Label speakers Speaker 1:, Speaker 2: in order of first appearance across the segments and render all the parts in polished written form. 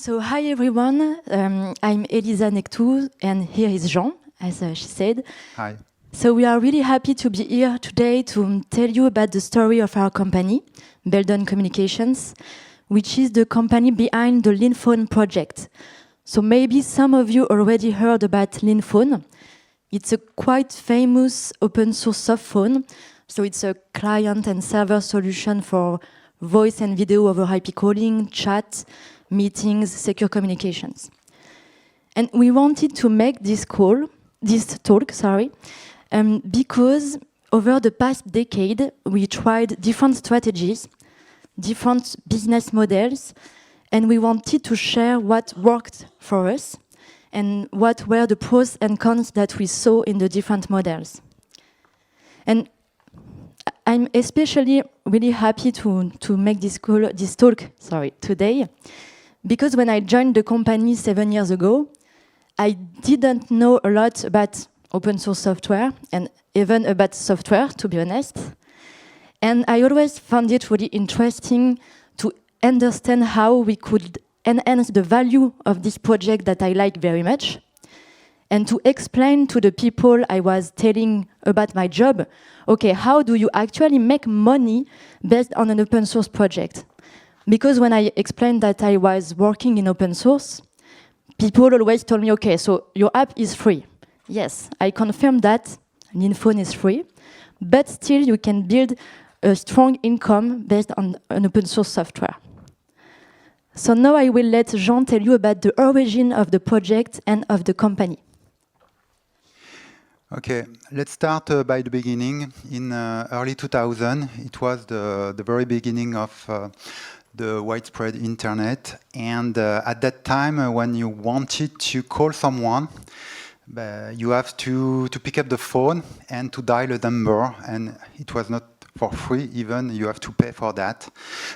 Speaker 1: So hi everyone, I'm Elisa Nectou and here is Jean, as she said.
Speaker 2: Hi.
Speaker 1: So we are really happy to be here today to tell you about the story of our company, Belden Communications, which is the company behind the Linphone project. So maybe some of you already heard about Linphone. It's a quite famous open source soft phone. So it's a client and server solution for voice and video over IP calling, chat, meetings, secure communications. And we wanted to make this talk, because over the past decade, we tried different strategies, different business models, and we wanted to share what worked for us and what were the pros and cons that we saw in the different models. And I'm especially really happy to make this talk today, because when I joined the company 7 years ago, I didn't know a lot about open source software and even about software, to be honest. And I always found it really interesting to understand how we could enhance the value of this project that I like very much, and to explain to the people I was telling about my job, okay, how do you actually make money based on an open source project? Because when I explained that I was working in open source, people always told me, okay, so your app is free. Yes, I confirm that Linphone is free, but still you can build a strong income based on an open source software. So now I will let Jean tell you about the origin of the project and of the company.
Speaker 2: Okay, let's start by the beginning. In early 2000, it was the very beginning of the widespread internet, and at that time when you wanted to call someone, you have to pick up the phone and to dial a number, and it was not for free, even you have to pay for that,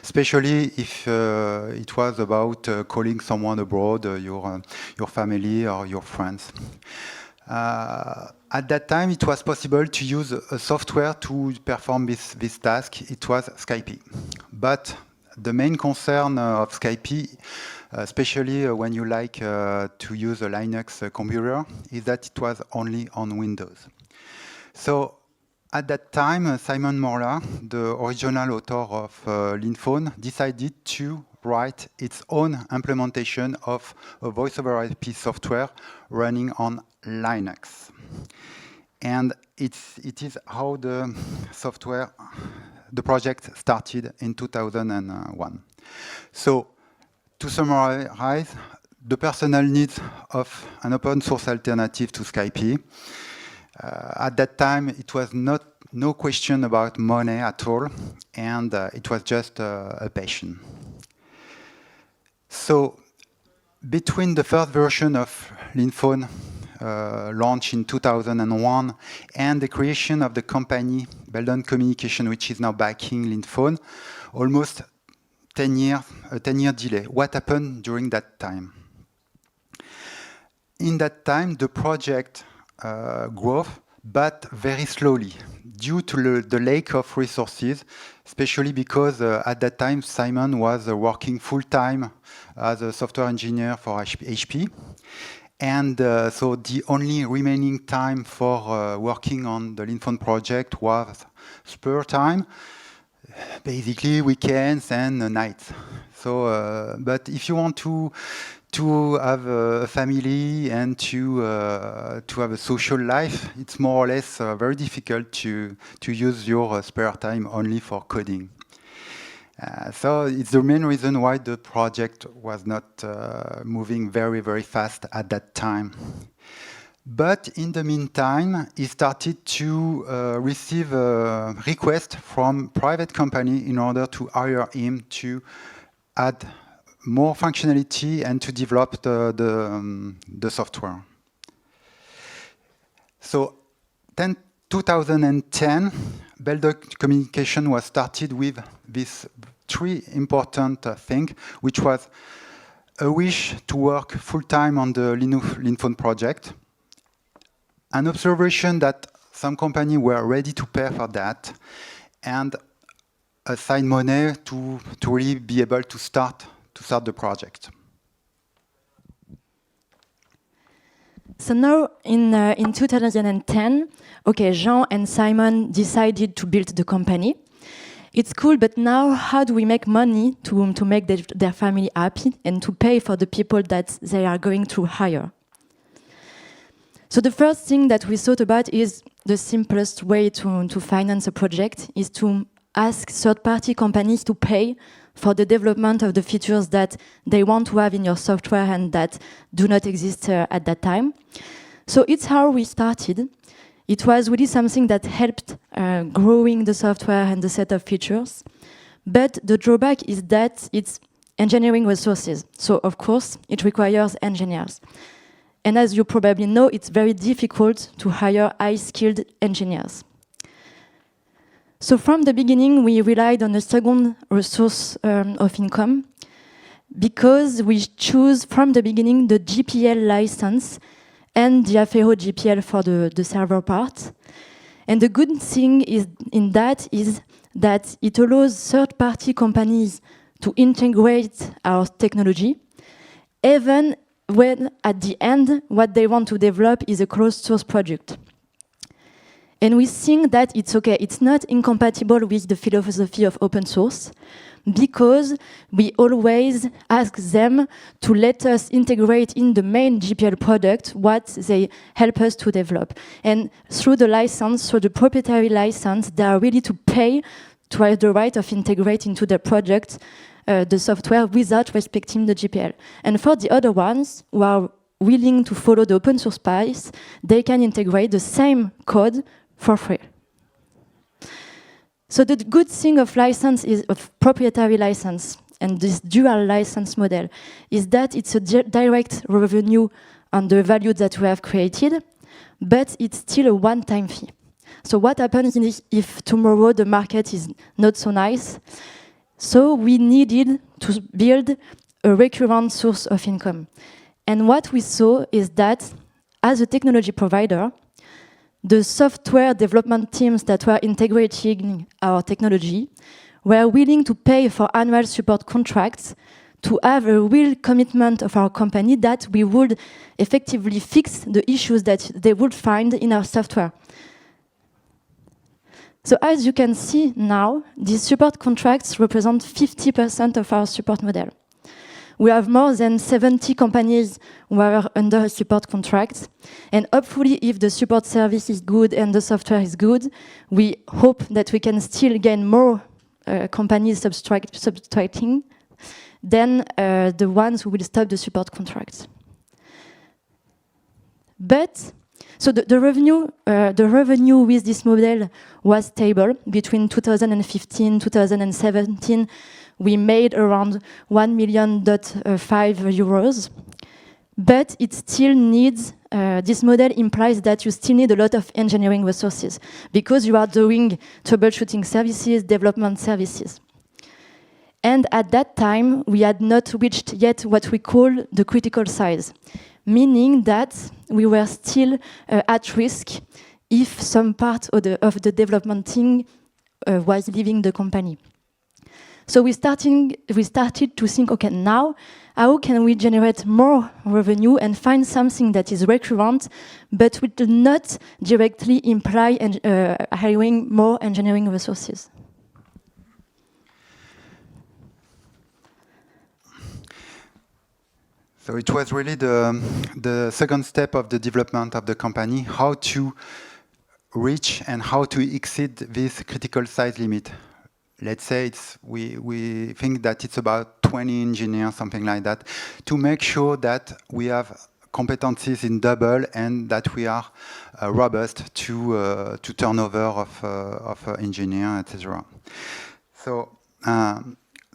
Speaker 2: especially if it was about calling someone abroad, your family or your friends. At that time, it was possible to use a software to perform this task. It was Skype. But the main concern of Skype, especially when you like to use a Linux computer, is that it was only on Windows. So at that time, Simon Morla, the original author of Linphone, decided to write its own implementation of a voice-over IP software running on Linux. And it is how the project started in 2001. So, to summarize, the personal needs of an open source alternative to Skype. At that time, it was no question about money at all, and it was just a passion. So, between the first version of Linphone, launched in 2001, and the creation of the company Belden Communications, which is now backing Linphone, almost 10 years, a 10-year delay. What happened during that time? In that time, the project grew, but very slowly, due to the lack of resources, especially because at that time Simon was working full-time as a software engineer for HP. And so the only remaining time for working on the Linphone project was spare time, basically weekends and nights. So, but if you want to have a family and to have a social life, it's more or less very difficult to use your spare time only for coding. So it's the main reason why the project was not moving very, very fast at that time. But in the meantime, he started to receive a request from private company in order to hire him to add more functionality and to develop the software. So 2010, Belden Communications was started with these three important things, which was a wish to work full-time on the Linphone project, an observation that some companies were ready to pay for that, and assign money to really be able to start the project.
Speaker 1: So now in 2010, okay, Jean and Simon decided to build the company. It's cool, but now how do we make money to make their family happy and to pay for the people that they are going to hire? So the first thing that we thought about is the simplest way to finance a project is to ask third-party companies to pay for the development of the features that they want to have in your software and that do not exist at that time. So it's how we started. It was really something that helped growing the software and the set of features. But the drawback is that it's engineering resources. So of course, it requires engineers. And as you probably know, it's very difficult to hire high-skilled engineers. So from the beginning, we relied on a second resource of income because we choose from the beginning the GPL license and the Afero GPL for the server part. And the good thing is that it allows third-party companies to integrate our technology, even when at the end, what they want to develop is a closed source project. And we think that it's okay. It's not incompatible with the philosophy of open source because we always ask them to let us integrate in the main GPL product what they help us to develop. And through the license, through the proprietary license, they are ready to pay to have the right of integrate into the project the software without respecting the GPL. And for the other ones who are willing to follow the open source path, they can integrate the same code for free. So the good thing of license is of proprietary license and this dual license model is that it's a direct revenue on the value that we have created, but it's still a one-time fee. So what happens if tomorrow the market is not so nice? So we needed to build a recurrent source of income. And what we saw is that as a technology provider, the software development teams that were integrating our technology were willing to pay for annual support contracts to have a real commitment of our company that we would effectively fix the issues that they would find in our software. So as you can see now, these support contracts represent 50% of our support model. We have more than 70 companies who are under a support contract. And hopefully, if the support service is good and the software is good, we hope that we can still gain more companies subtracting than the ones who will stop the support contracts. But so the revenue with this model was stable between 2015 and 2017. We made around 1.5 million, but it still needs, this model implies that you still need a lot of engineering resources because you are doing troubleshooting services, development services. And at that time, we had not reached yet what we call the critical size, meaning that we were still at risk if some part of the development team was leaving the company. So we started to think, okay, now how can we generate more revenue and find something that is recurrent, but will not directly imply hiring more engineering resources?
Speaker 2: So it was really the second step of the development of the company, how to reach and how to exceed this critical size limit. Let's say we think that it's about 20 engineers, something like that, to make sure that we have competencies in double and that we are robust to turnover of engineers, etc. So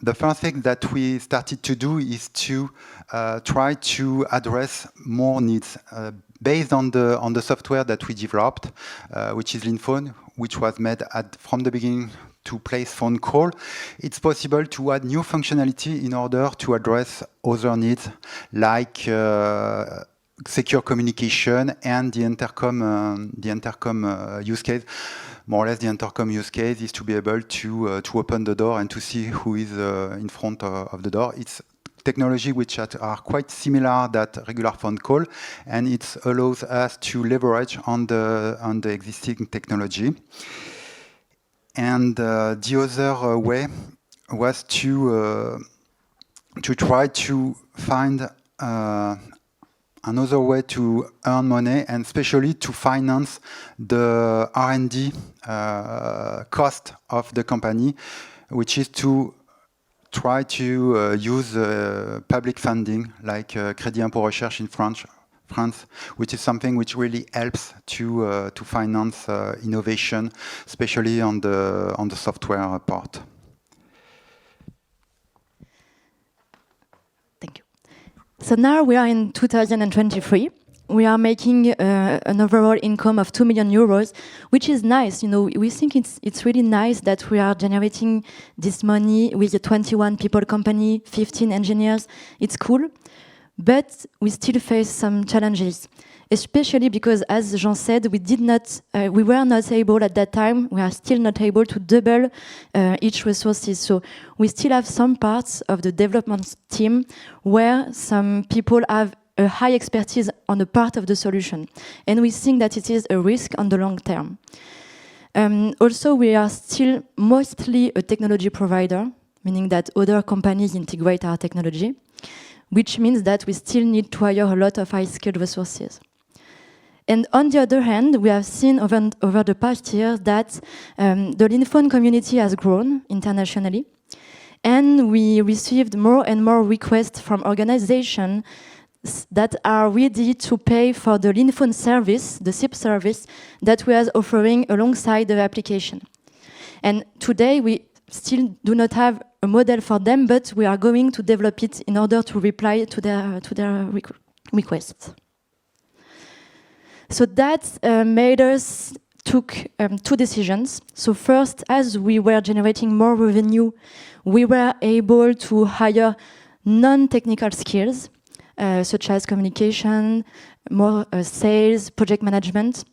Speaker 2: the first thing that we started to do is to try to address more needs based on the software that we developed, which is Linphone, which was made from the beginning to place phone call. It's possible to add new functionality in order to address other needs like secure communication and the intercom use case. More or less, the intercom use case is to be able to open the door and to see who is in front of the door. It's technology which are quite similar that regular phone call, and it allows us to leverage on the existing technology. And the other way was to try to find another way to earn money, and especially to finance the R&D cost of the company, which is to try to use public funding, like Crédit Impôt Recherche in France, which is something which really helps to finance innovation, especially on the software part.
Speaker 1: Thank you. So now we are in 2023. We are making an overall income of 2 million euros, which is nice. You know, we think it's really nice that we are generating this money with a 21 people company, 15 engineers. It's cool, but we still face some challenges, especially because, as Jean said, we were not able at that time. We are still not able to double each resources. So we still have some parts of the development team where some people have a high expertise on a part of the solution. And we think that it is a risk on the long term. Also, we are still mostly a technology provider, meaning that other companies integrate our technology, which means that we still need to hire a lot of high-skilled resources. And on the other hand, we have seen over the past years that the Linphone community has grown internationally, and we received more and more requests from organizations that are ready to pay for the Linphone service, the SIP service, that we are offering alongside the application. And today, we still do not have a model for them, but we are going to develop it in order to reply to their requests. So that made us took 2 decisions. So first, as we were generating more revenue, we were able to hire non-technical skills, such as communication, more sales, project management.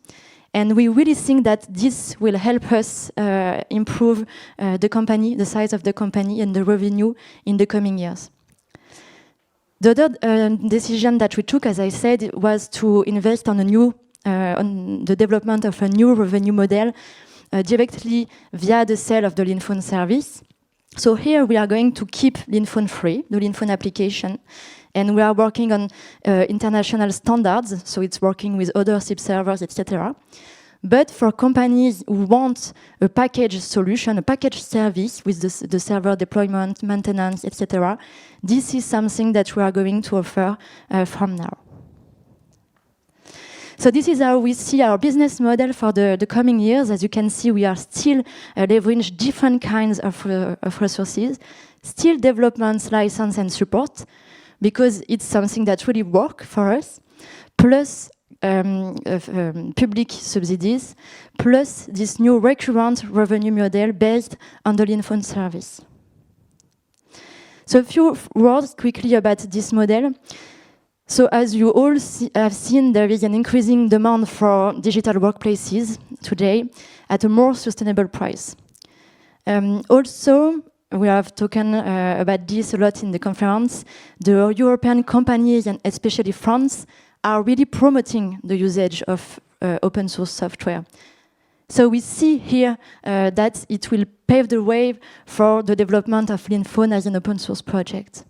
Speaker 1: And we really think that this will help us improve the company, the size of the company, and the revenue in the coming years. The other decision that we took, as I said, was to invest on on the development of a new revenue model directly via the sale of the Linphone service. So here we are going to keep Linphone free, the Linphone application, and we are working on international standards, so it's working with other SIP servers, etc. But for companies who want a package solution, a package service with the server deployment, maintenance, etc., this is something that we are going to offer from now. So this is how we see our business model for the coming years. As you can see, we are still leveraging different kinds of resources, still development, license, and support, because it's something that really works for us, plus public subsidies, plus this new recurrent revenue model based on the Linphone service. So a few words quickly about this model. So as you all have seen, there is an increasing demand for digital workplaces today at a more sustainable price. Also, we have spoken about this a lot in the conference. The European companies, and especially France, are really promoting the usage of open source software. So we see here that it will pave the way for the development of Linphone as an open source project.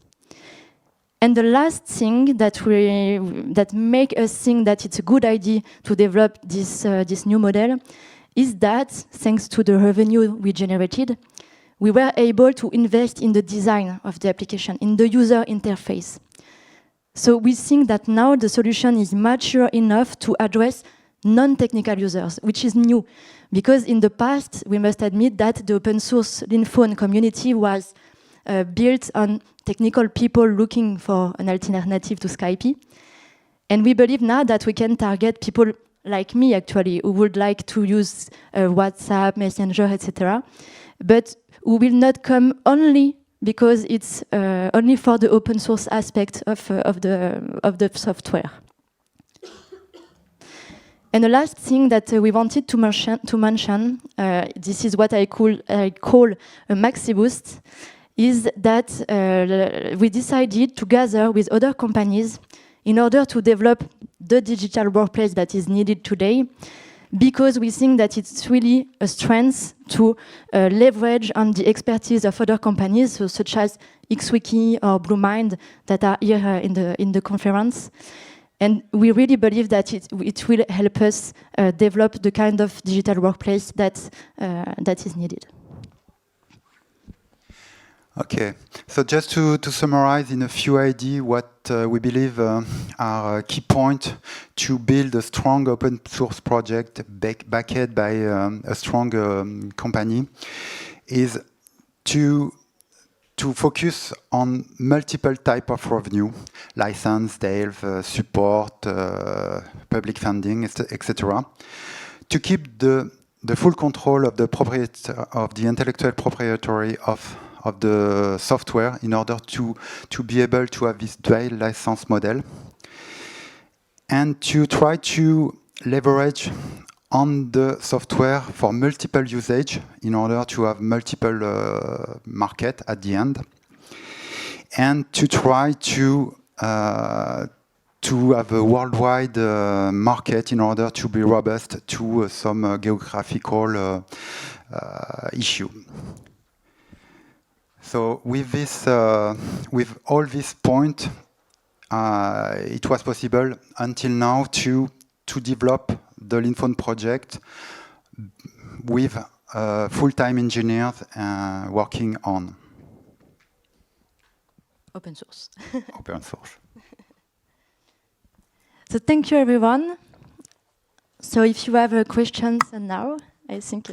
Speaker 1: And the last thing that make us think that it's a good idea to develop this new model is that, thanks to the revenue we generated, we were able to invest in the design of the application, in the user interface. So we think that now the solution is mature enough to address non-technical users, which is new, because in the past, we must admit that the open source Linphone community was built on technical people looking for an alternative to Skype. And we believe now that we can target people like me, actually, who would like to use WhatsApp, Messenger, etc., but who will not come only because it's only for the open source aspect of the software. And the last thing that we wanted to mention, this is what I call a maxi boost, is that we decided to gather with other companies in order to develop the digital workplace that is needed today, because we think that it's really a strength to leverage on the expertise of other companies, so such as XWiki or BlueMind, that are here in the conference. And we really believe that it will help us develop the kind of digital workplace that is needed.
Speaker 2: Okay, so just to summarize in a few ideas what we believe are key points to build a strong open source project backed by a strong company is to focus on multiple types of revenue, license, dev, support, public funding, etc. To keep the full control of the intellectual proprietary of the software in order to be able to have this dual license model, and to try to leverage on the software for multiple usage in order to have multiple market at the end, and to try to have a worldwide market in order to be robust to some geographical issue. So with this, with all these points, it was possible until now to develop the Linphone project with full-time engineers working on
Speaker 1: Open source.
Speaker 2: open source.
Speaker 1: So thank you, everyone. So if you have questions now, I think...